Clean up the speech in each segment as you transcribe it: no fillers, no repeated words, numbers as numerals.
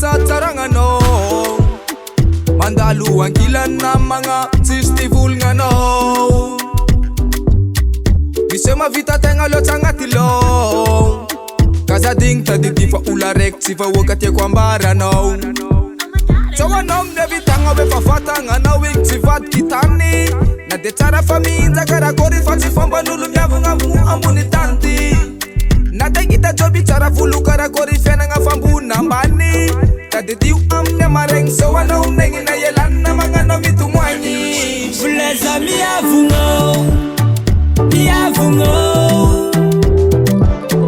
tsaratsarangano mandalo angilan na mga festival ngano Misy mavita tegna loatra agnaty lô Kazadigny tadidy fa olo raiky tsy vahoaka tiako ambaranao So anao minavitagna hoe fa vatagna anao igny tsy vadiky tany Na de tsara fa mihinja karakory fa tsy fomban'olo miavagna ambony tany ty Na de hita joby tsara volo karakory fiainagna fambony ambany Tadidio amin'ny amaregny so anao negny na ialana magnano mitomagny Voleza miavogno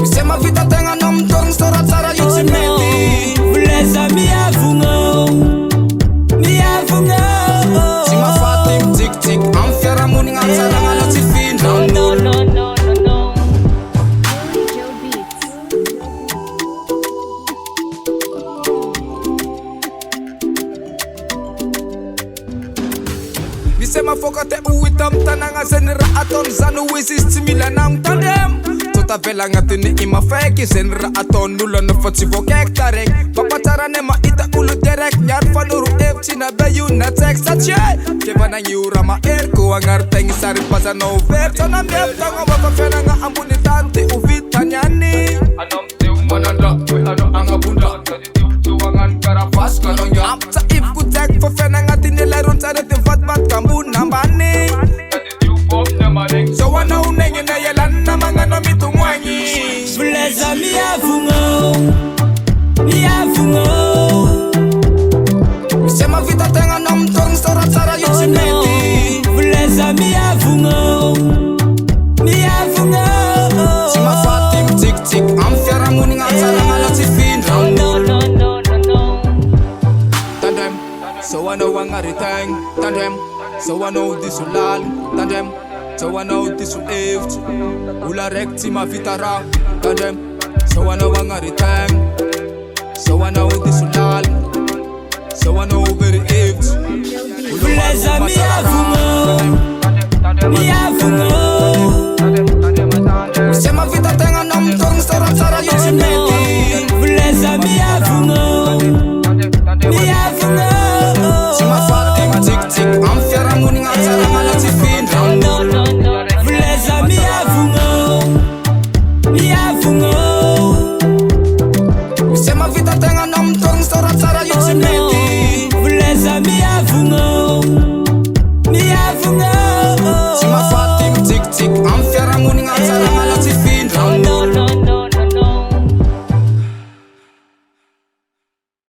Misy mavita tegna anao mitogno tsaratsara io tsy mety Voleza miavogno Tsy mahafaty mitsikitsiky amin'ny fiarahamonigna tsaragna anao tsy findragn'olo Misy mafoka te ho hita amin'ny tanagna zay ny raha ataony zany ho izy izy tsy mila namotandremo Tavela agnatiny imafaiky zay ny raha ataon'olo nefa tsy voakaiky taraiky Mampatsarany mahita olo direct miaro fanoro hevitsy na be io na tsaiky satria Kevanagny io raha maheriko agnarin-tegny sary mpazanao very Tsana miavitagna mafa fiainagna ambony tany ty ho vitany any Anao miteo manandra hoe anao agnabondra Tadidio teo agnano karavasika anao ngia Ampitsa ivoko tsaiky fa fiainagna agnatiny elaron tsara ty mivadibatika ambony ambany Tadidio bomby amaregny So anao negny na ialana magnano mitomagny Voleza miavogno Misy mavita tegna anao mitogno tsaratsara io tsy mety Voleza miavogno Tsy mahafaty mitsikitsiky amin'ny fiarahamonigna tsaragna anao tsy findragn'olo Tandremo, so anao agnarin-tegna Tandremo, so anao diso lalina Tandremo, so anao diso hevitsy Olo raiky tsy mahavita raha Tandremo, so anao agnarin-tegna So anao diso lalina So anao very hevitsy Voleza miavogno Misy mavita tegna anao mitogno tsaratsara io tsy mety Voleza miavogno Tsy mahafaty mitsikitsiky amin'ny fiarahamonigna tsaragna anao tsy findragn'olo Voleza miavogno Misy mavita tegna anao mitogno tsaratsara io tsy mety Voleza miavogno Tsy mahafaty mitsikitsiky amin'ny fiarahamonigna tsaragna anao tsy findragn'olo